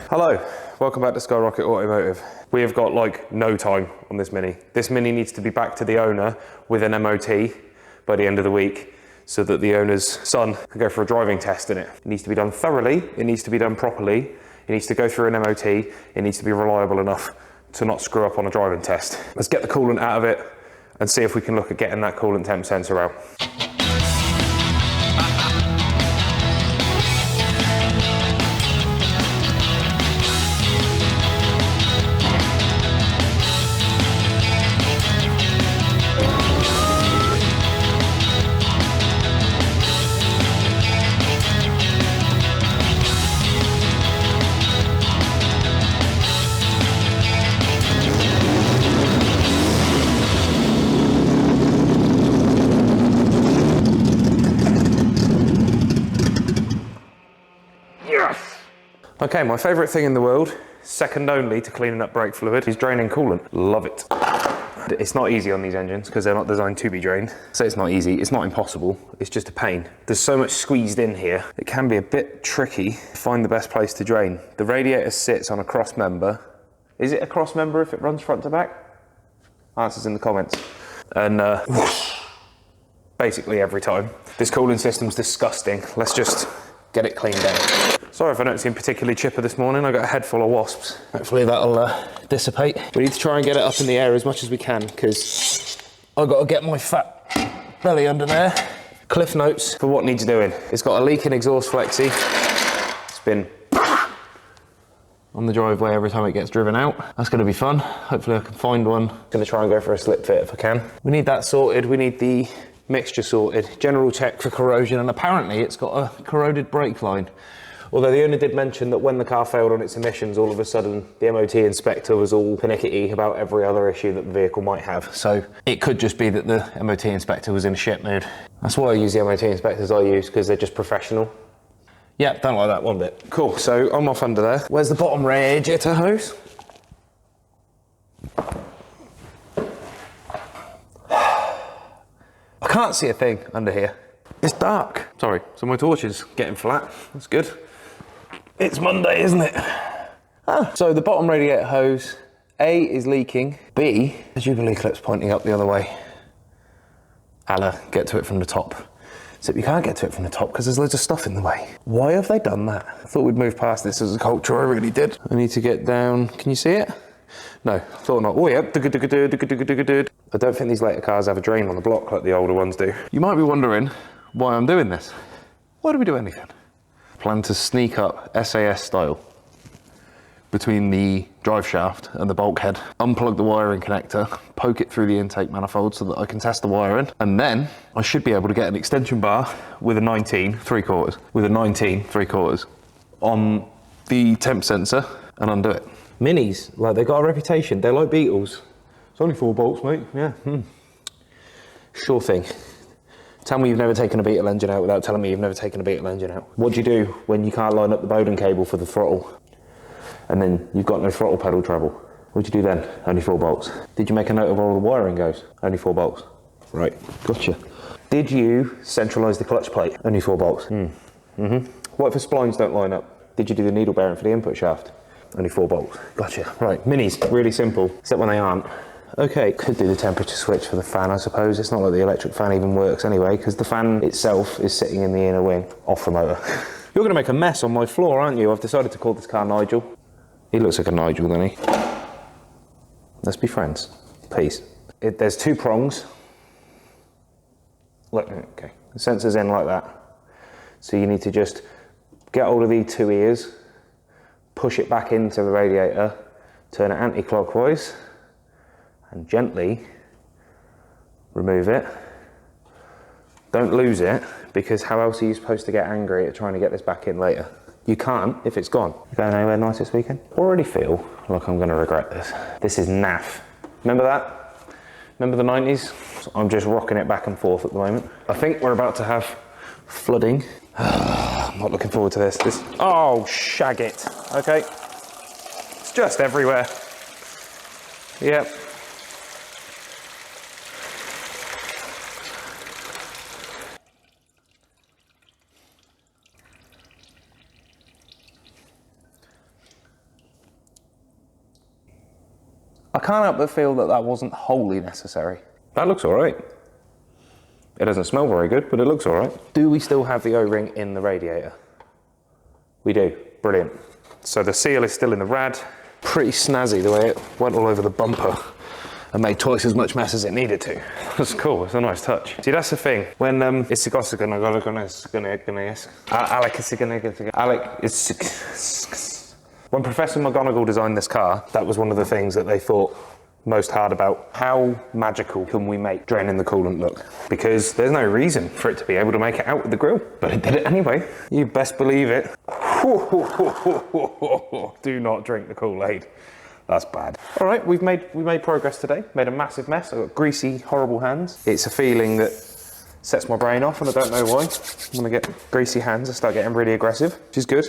Hello, welcome back to Skyrocket Automotive. We have got like no time on this Mini. This Mini needs to be back to the owner with an MOT by the end of the week so that the owner's son can go for a driving test in it. It needs to be done thoroughly, it needs to be done properly, it needs to go through an MOT, it needs to be reliable enough to not screw up on a driving test. Let's get the coolant out of it and see if we can look at getting that coolant temp sensor out. Okay, my favourite thing in the world, second only to cleaning up brake fluid, is draining coolant. Love it. It's not easy on these engines because they're not designed to be drained. So it's not easy, it's not impossible, it's just a pain. There's so much squeezed in here, it can be a bit tricky to find the best place to drain. The radiator sits on a cross member. Is it a cross member if it runs front to back? Answers in the comments. And basically every time. This cooling system's disgusting. Let's just get it cleaned out. Sorry if I don't seem particularly chipper this morning. I got a head full of wasps. Hopefully that'll dissipate. We need to try and get it up in the air as much as we can because I've got to get my fat belly under there. Cliff notes for what needs doing. It's got a leaking exhaust flexi. It's been on the driveway every time it gets driven out. That's going to be fun. Hopefully I can find one. I'm going to try and go for a slip fit if I can. We need that sorted. We need the mixture sorted. General check for corrosion, and apparently it's got a corroded brake line. Although the owner did mention that when the car failed on its emissions, all of a sudden the MOT inspector was all panicky about every other issue that the vehicle might have. So it could just be that the MOT inspector was in a shit mood. That's why I use the MOT inspectors I use, because they're just professional. Yeah, don't like that one bit. Cool, so I'm off under there. Where's the bottom radiator hose? I can't see a thing under here. It's dark. Sorry, so my torch is getting flat. That's good. It's Monday, isn't it? So the bottom radiator hose, A, is leaking. B, the Jubilee clip's pointing up the other way. Allah, get to it from the top. Except you can't get to it from the top because there's loads of stuff in the way. Why have they done that? I thought we'd move past this as a culture, I really did. I need to get down, can you see it? No, thought not. Oh yeah, I don't think these later cars have a drain on the block like the older ones do. You might be wondering why I'm doing this. Why do we do anything? Plan to sneak up SAS style between the drive shaft and the bulkhead, unplug the wiring connector, poke it through the intake manifold so that I can test the wiring, and then I should be able to get an extension bar with a 19 3/4 on the temp sensor and undo it. Minis, like, they got a reputation, they're like Beetles. It's only 4 bolts, mate, yeah. Sure thing. Tell me you've never taken a Beetle engine out without telling me you've never taken a Beetle engine out. What do you do when you can't line up the Bowden cable for the throttle? And then you've got no throttle pedal treble. What do you do then? Only 4 bolts. Did you make a note of where all the wiring goes? Only 4 bolts. Right, gotcha. Did you centralise the clutch plate? Only 4 bolts. What if the splines don't line up? Did you do the needle bearing for the input shaft? Only 4 bolts. Gotcha. Right, Minis, really simple, except when they aren't. Okay, could do the temperature switch for the fan, I suppose. It's not like the electric fan even works anyway, because the fan itself is sitting in the inner wing, off the motor. You're going to make a mess on my floor, aren't you? I've decided to call this car Nigel. He looks like a Nigel, doesn't he? Let's be friends. Peace. There's 2 prongs. Look, okay. The sensor's in like that. So you need to just get hold of these 2 ears, push it back into the radiator, turn it anti-clockwise, and gently remove it. Don't lose it, because how else are you supposed to get angry at trying to get this back in later? You can't if it's gone. You going anywhere nice this weekend? Already feel like I'm gonna regret this. This is naff. Remember that? Remember the 90s? I'm just rocking it back and forth at the moment. I think we're about to have flooding. I'm not looking forward to this. Oh, shag it. Okay. It's just everywhere. Yep. can't help but feel that that wasn't wholly necessary. That looks all right. It doesn't smell very good, but it looks all right. Do we still have the O-ring in the radiator? We do, brilliant. So the seal is still in the rad. Pretty snazzy the way it went all over the bumper and made twice as much mess as it needed to. That's cool, it's a nice touch. See, that's the thing. When when Professor McGonagall designed this car, that was one of the things that they thought most hard about. How magical can we make draining the coolant look? Because there's no reason for it to be able to make it out of the grill, but it did it anyway. You best believe it. Do not drink the Kool-Aid. That's bad. All right, we've made progress today. Made a massive mess. I've got greasy, horrible hands. It's a feeling that sets my brain off, and I don't know why. When I get greasy hands, I start getting really aggressive, which is good.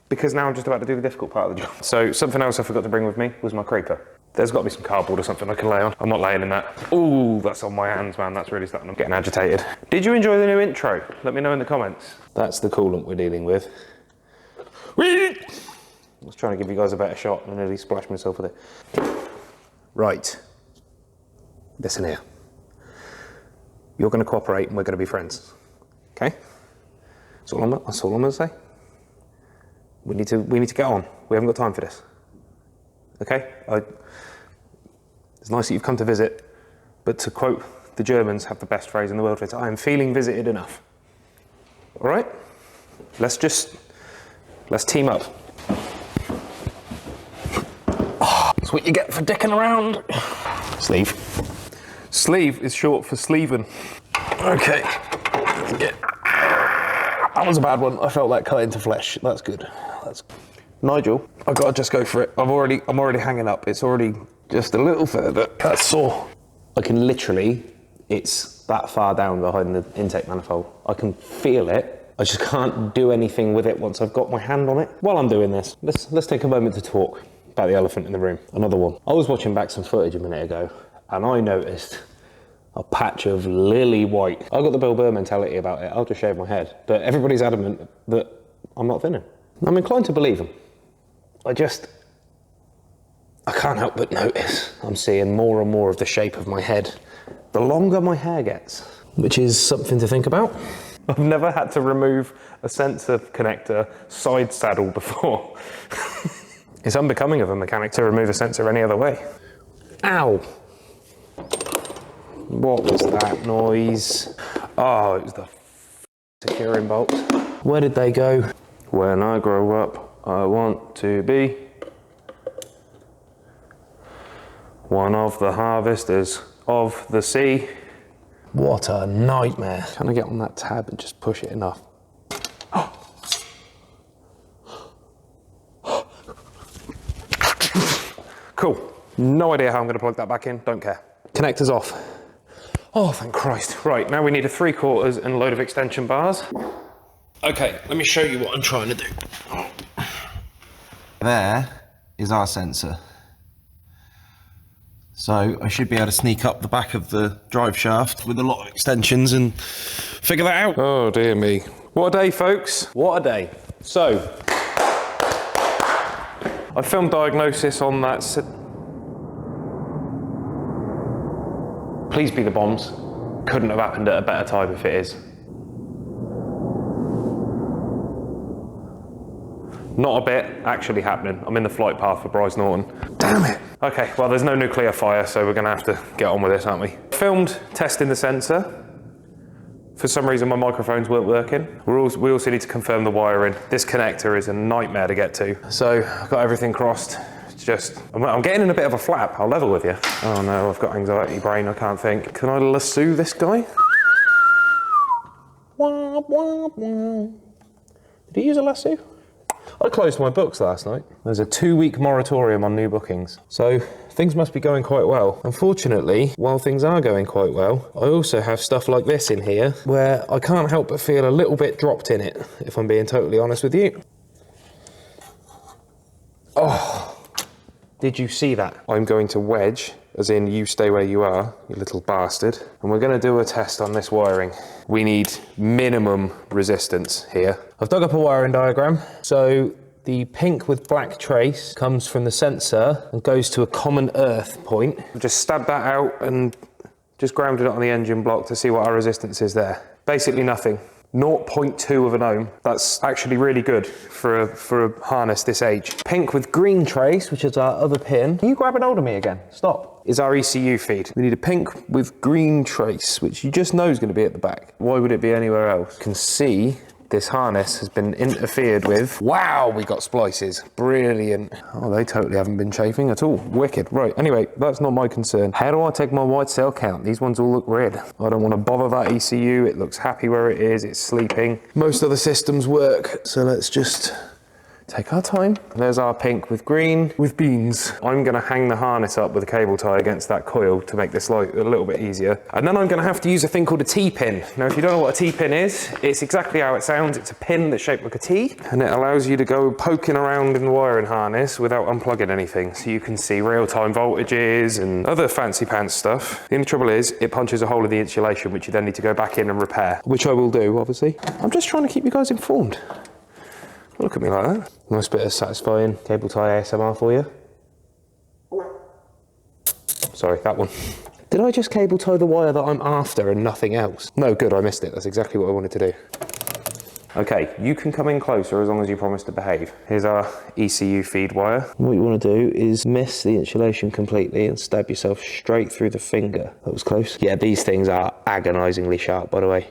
Because now I'm just about to do the difficult part of the job. So something else I forgot to bring with me was my creeper. There's got to be some cardboard or something I can lay on. I'm not laying in that. Ooh, that's on my hands, man. That's really starting. I'm getting agitated. Did you enjoy the new intro? Let me know in the comments. That's the coolant we're dealing with. I was trying to give you guys a better shot and I nearly splashed myself with it. Right. Listen here. You're going to cooperate and we're going to be friends. Okay? That's all I'm going to say. We need to get on. We haven't got time for this. Okay? It's nice that you've come to visit, but to quote the Germans, have the best phrase in the world for it, I am feeling visited enough. All right? Let's team up. Oh, that's what you get for dicking around. Sleeve. Sleeve is short for sleeving. Okay. That was a bad one. I felt that cut into flesh. That's good. Nigel, I gotta just go for it. I'm already hanging up. It's already just a little further. That's sore. I can literally, it's that far down behind the intake manifold. I can feel it. I just can't do anything with it once I've got my hand on it. While I'm doing this, let's take a moment to talk about the elephant in the room. Another one. I was watching back some footage a minute ago and I noticed a patch of lily white. I got the Bill Burr mentality about it. I'll just shave my head. But everybody's adamant that I'm not thinning. I'm inclined to believe them. I can't help but notice I'm seeing more and more of the shape of my head the longer my hair gets, which is something to think about. I've never had to remove a sensor connector side saddle before. It's unbecoming of a mechanic to remove a sensor any other way. Ow! What was that noise? Oh, it was the securing bolts. Where did they go? When I grow up, I want to be one of the harvesters of the sea. What a nightmare. Can I get on that tab and just push it enough? Cool. No idea how I'm going to plug that back in. Don't care. Connector's off. Oh, thank Christ. Right, now we need a 3/4 and a load of extension bars. Okay, let me show you what I'm trying to do. There is our sensor. So I should be able to sneak up the back of the drive shaft with a lot of extensions and figure that out. Oh dear me. What a day, folks. What a day. So, I filmed Diagnosis on that. Please be the bombs. Couldn't have happened at a better time if it is. Not a bit actually happening. I'm in the flight path for Bryce Norton. Damn it. Okay, well there's no nuclear fire, so we're gonna have to get on with this, aren't we? Filmed testing the sensor. For some reason my microphones weren't working. We also need to confirm the wiring. This connector is a nightmare to get to. So I've got everything crossed. It's just, I'm getting in a bit of a flap, I'll level with you. Oh no, I've got anxiety brain, I can't think. Can I lasso this guy? Did he use a lasso? I closed my books last night. There's a 2-week moratorium on new bookings. So things must be going quite well. Unfortunately, while things are going quite well, I also have stuff like this in here where I can't help but feel a little bit dropped in it, if I'm being totally honest with you. Oh, did you see that? I'm going to wedge, as in you stay where you are, you little bastard. And we're gonna do a test on this wiring. We need minimum resistance here. I've dug up a wiring diagram. So The pink with black trace comes from the sensor and goes to a common earth point. Just stab that out and just grounded it on the engine block to see what our resistance is there. Basically nothing. 0.2 of an ohm. That's actually really good for a harness this age. Pink with green trace, which is our other pin. Can you grab it hold of me again? Stop. Is our ECU feed. We need a pink with green trace, which you just know is going to be at the back. Why would it be anywhere else? You can see this harness has been interfered with. Wow, we got splices. Brilliant. Oh, they totally haven't been chafing at all. Wicked. Right, anyway, that's not my concern. How do I take my white cell count? These ones all look red. I don't want to bother that ECU. It looks happy where it is. It's sleeping. Most other systems work, so let's just take our time. There's our pink with green with beans. I'm gonna hang the harness up with a cable tie against that coil to make this light a little bit easier. And then I'm gonna have to use a thing called a T-pin. Now, if you don't know what a T-pin is, it's exactly how it sounds. It's a pin that's shaped like a T, and it allows you to go poking around in the wiring harness without unplugging anything. So you can see real-time voltages and other fancy pants stuff. The only trouble is, it punches a hole in the insulation, which you then need to go back in and repair, which I will do, obviously. I'm just trying to keep you guys informed. Look at me like that. Nice bit of satisfying cable tie ASMR for you. Sorry, that one. Did I just cable tie the wire that I'm after and nothing else? No, good, I missed it. That's exactly what I wanted to do. Okay, you can come in closer as long as you promise to behave. Here's our ECU feed wire. What you want to do is miss the insulation completely and stab yourself straight through the finger. That was close. Yeah, these things are agonisingly sharp, by the way.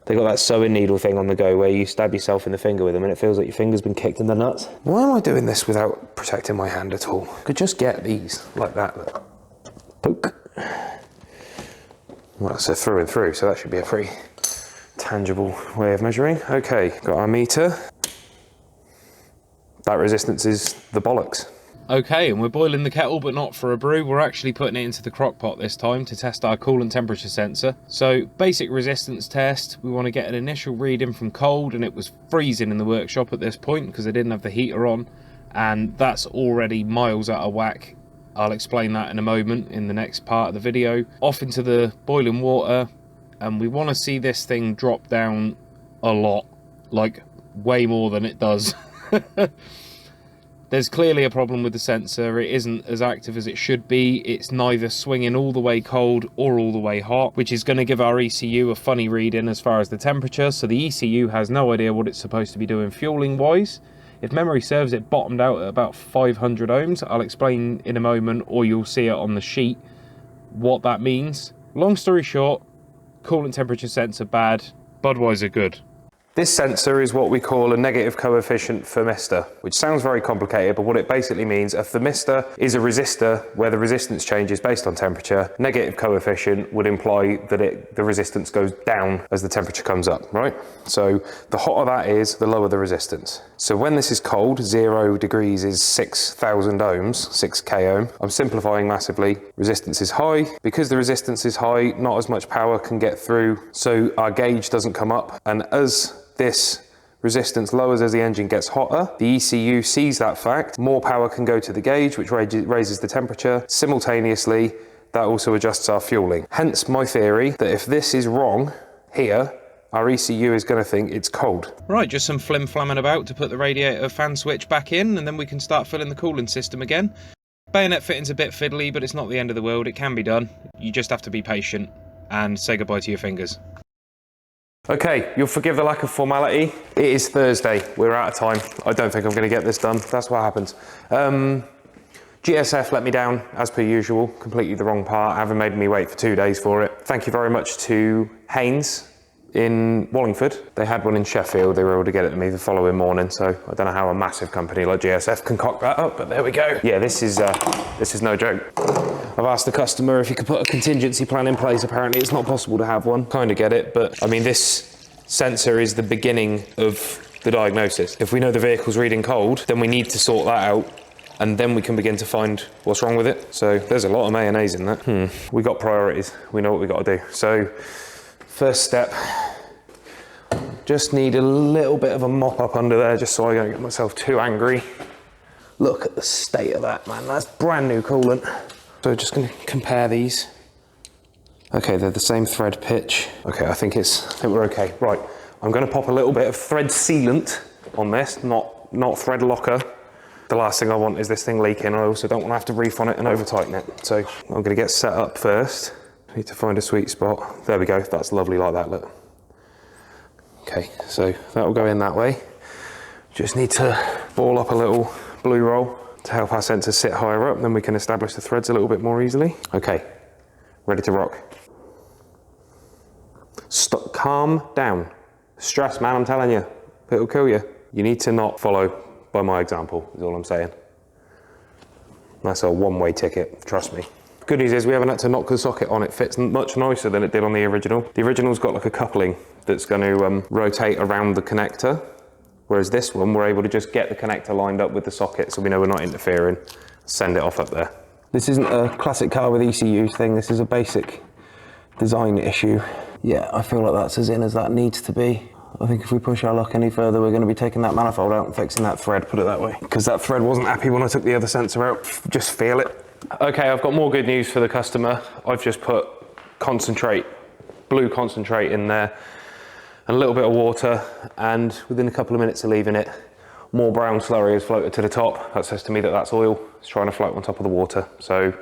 They got that sewing needle thing on the go where you stab yourself in the finger with them and it feels like your finger's been kicked in the nuts. Why am I doing this without protecting my hand at all? I could just get these like that. Look. Poke. Well, that's a through and through, so that should be a pretty tangible way of measuring. Okay, got our meter. That resistance is the bollocks. Okay, and we're boiling the kettle, but not for a brew. We're actually putting it into the crock pot this time to test our coolant temperature sensor. So, basic resistance test. We want to get an initial reading from cold, and it was freezing in the workshop at this point because I didn't have the heater on, and that's already miles out of whack. I'll explain that in a moment in the next part of the video. Off into the boiling water, and we want to see this thing drop down a lot, like way more than it does. There's clearly a problem with the sensor. It isn't as active as it should be. It's neither swinging all the way cold or all the way hot, which is going to give our ECU a funny reading as far as the temperature. So the ECU has no idea what it's supposed to be doing fueling wise. If memory serves, it bottomed out at about 500 ohms. I'll explain in a moment, or you'll see it on the sheet, what that means. Long story short, coolant temperature sensor bad, Budweiser good. This sensor is what we call a negative coefficient thermistor, which sounds very complicated, but what it basically means, a thermistor is a resistor where the resistance changes based on temperature. Negative coefficient would imply that the resistance goes down as the temperature comes up, right? So the hotter that is, the lower the resistance. So when this is cold, 0 degrees is 6,000 ohms, 6k ohm. I'm simplifying massively. Resistance is high. Because the resistance is high, not as much power can get through, so our gauge doesn't come up. And as this resistance lowers as the engine gets hotter, the ECU sees that fact, more power can go to the gauge, which raises the temperature. Simultaneously, that also adjusts our fueling. Hence my theory that if this is wrong here, our ECU is going to think it's cold. Right, just some flim-flamming about to put the radiator fan switch back in, and then we can start filling the cooling system again. Bayonet fitting's a bit fiddly, but it's not the end of the world. It can be done. You just have to be patient and say goodbye to your fingers. Okay, you'll forgive the lack of formality. It is Thursday, we're out of time. I don't think I'm going to get this done, that's what happens. GSF let me down, as per usual, completely the wrong part, having made me wait for 2 days for it. Thank you very much to Haynes in Wallingford. They had one in Sheffield, they were able to get it to me the following morning, so I don't know how a massive company like GSF can cock that up, but there we go. Yeah, this is no joke. I've asked the customer if he could put a contingency plan in place. Apparently it's not possible to have one. Kind of get it, but I mean, this sensor is the beginning of the diagnosis. If we know the vehicle's reading cold, then we need to sort that out, and then we can begin to find what's wrong with it. So there's a lot of mayonnaise in that. We got priorities. We know what we got to do. So first step, just need a little bit of a mop up under there just so I don't get myself too angry. Look at the state of that, man. That's brand new coolant. So just going to compare these. Okay, they're the same thread pitch. Okay, I think we're okay. Right, I'm going to pop a little bit of thread sealant on this, not not thread locker. The last thing I want is this thing leaking. I also don't want to have to reef on it and over tighten it. So I'm going to get set up first. I need to find a sweet spot. There we go, that's lovely like that, look. Okay, so that will go in that way. Just need to ball up a little blue roll to help our sensor sit higher up, then we can establish the threads a little bit more easily. Okay, ready to rock. Stop, calm down. Stress, man, I'm telling you, it'll kill you. You need to not follow by my example, is all I'm saying. That's a one-way ticket, trust me. Good news is we haven't had to knock the socket on. It fits much nicer than it did on the original. The original's got like a coupling that's going to rotate around the connector, whereas this one, we're able to just get the connector lined up with the socket so we know we're not interfering, send it off up there. This isn't a classic car with ECUs thing, this is a basic design issue. Yeah, I feel like that's as in as that needs to be. I think if we push our luck any further, we're going to be taking that manifold out and fixing that thread, put it that way. Because that thread wasn't happy when I took the other sensor out, just feel it. Okay, I've got more good news for the customer. I've just put concentrate, blue concentrate in there, and a little bit of water, and within a couple of minutes of leaving it, more brown slurry has floated to the top. That says to me that that's oil. It's trying to float on top of the water. So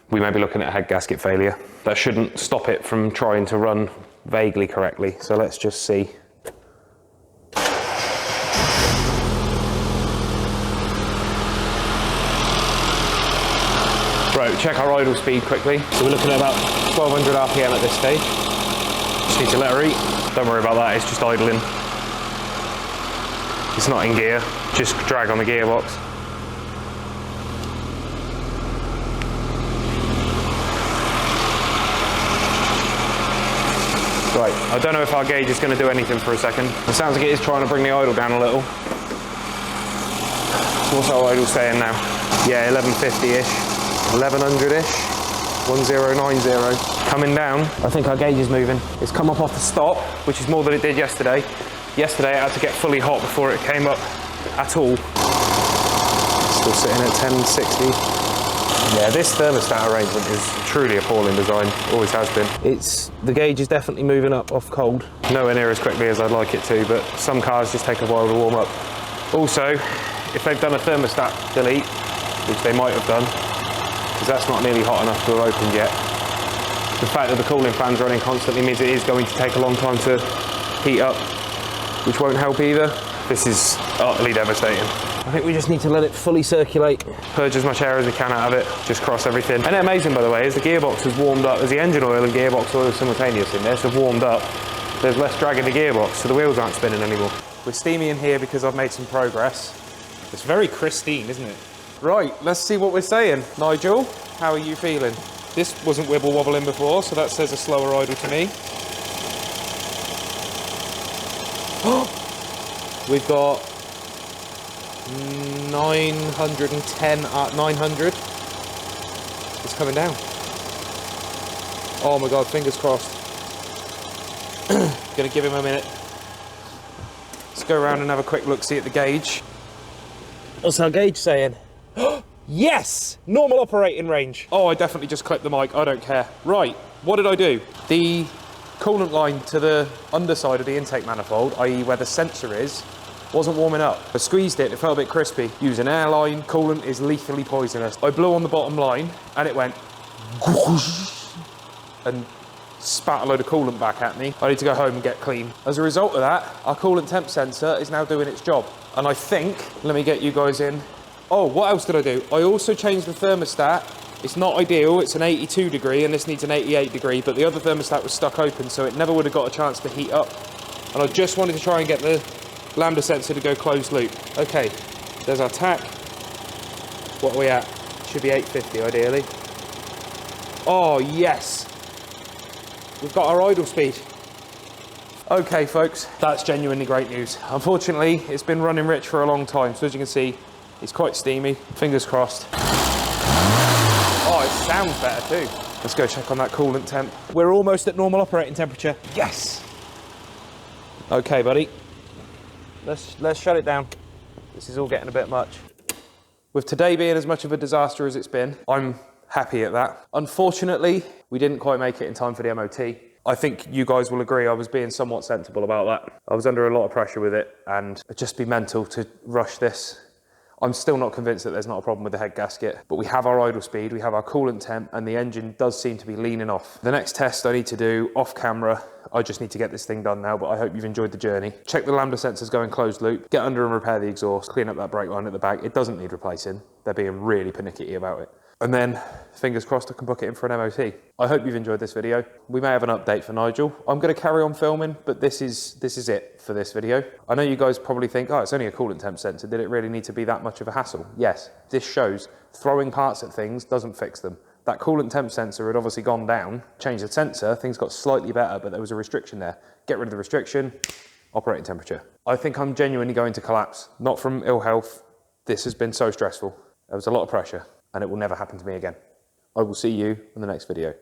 we may be looking at a head gasket failure. That shouldn't stop it from trying to run vaguely correctly. So let's just see. Right, check our idle speed quickly. So we're looking at about 1200 RPM at this stage. Just need to let her eat. Don't worry about that, it's just idling. It's not in gear, just drag on the gearbox. Right, I don't know if our gauge is going to do anything for a second. It sounds like it is trying to bring the idle down a little. So what's our idle saying now? Yeah, 1150-ish, 1100-ish, 1090. Coming down. I think our gauge is moving. It's come up off the stop, which is more than it did yesterday. Yesterday it had to get fully hot before it came up at all. Still sitting at 1060. Yeah, this thermostat arrangement is truly appalling design, always has been. The gauge is definitely moving up off cold. Nowhere near as quickly as I'd like it to, but some cars just take a while to warm up. Also, if they've done a thermostat delete, which they might have done, because that's not nearly hot enough to have opened yet, the fact that the cooling fan's running constantly means it is going to take a long time to heat up, which won't help either. This is utterly devastating. I think we just need to let it fully circulate, purge as much air as we can out of it, just cross everything. And amazing, by the way, as the gearbox has warmed up, as the engine oil and gearbox oil simultaneous in this have warmed up, there's less drag in the gearbox, so the wheels aren't spinning anymore. We're steamy in here because I've made some progress. It's very pristine, isn't it? Right, let's see what we're saying. Nigel, how are you feeling? This wasn't wibble wobbling before, so that says a slower idle to me. We've got 910, 900. It's coming down. Oh my God, fingers crossed. Gonna give him a minute. Let's go around and have a quick look, see at the gauge. What's our gauge saying? Yes! Normal operating range. Oh, I definitely just clipped the mic, I don't care. Right, what did I do? The coolant line to the underside of the intake manifold, i.e. where the sensor is, wasn't warming up. I squeezed it, it felt a bit crispy. Use an airline, coolant is lethally poisonous. I blew on the bottom line and it went and spat a load of coolant back at me. I need to go home and get clean. As a result of that, our coolant temp sensor is now doing its job. And I think, let me get you guys in. Oh, what else did I do? I also changed the thermostat. It's not ideal, it's an 82 degree and this needs an 88 degree, but the other thermostat was stuck open, so it never would have got a chance to heat up. And I just wanted to try and get the lambda sensor to go closed loop. Okay, there's our tack. What are we at? Should be 850 ideally. Oh, yes. We've got our idle speed. Okay, folks, that's genuinely great news. Unfortunately, it's been running rich for a long time, so as you can see, it's quite steamy. Fingers crossed. Oh, it sounds better too. Let's go check on that coolant temp. We're almost at normal operating temperature. Yes! Okay, buddy. Let's shut it down. This is all getting a bit much. With today being as much of a disaster as it's been, I'm happy at that. Unfortunately, we didn't quite make it in time for the MOT. I think you guys will agree I was being somewhat sensible about that. I was under a lot of pressure with it, and it'd just be mental to rush this. I'm still not convinced that there's not a problem with the head gasket, but we have our idle speed, we have our coolant temp, and the engine does seem to be leaning off. The next test I need to do off camera. I just need to get this thing done now, but I hope you've enjoyed the journey. Check the lambda sensors going closed loop, get under and repair the exhaust, clean up that brake line at the back. It doesn't need replacing. They're being really pernickety about it. And then, fingers crossed, I can book it in for an MOT. I hope you've enjoyed this video. We may have an update for Nigel. I'm gonna carry on filming, but this is it for this video. I know you guys probably think, oh, it's only a coolant temp sensor. Did it really need to be that much of a hassle? Yes, this shows throwing parts at things doesn't fix them. That coolant temp sensor had obviously gone down, changed the sensor, things got slightly better, but there was a restriction there. Get rid of the restriction, operating temperature. I think I'm genuinely going to collapse, not from ill health. This has been so stressful. There was a lot of pressure, and it will never happen to me again. I will see you in the next video.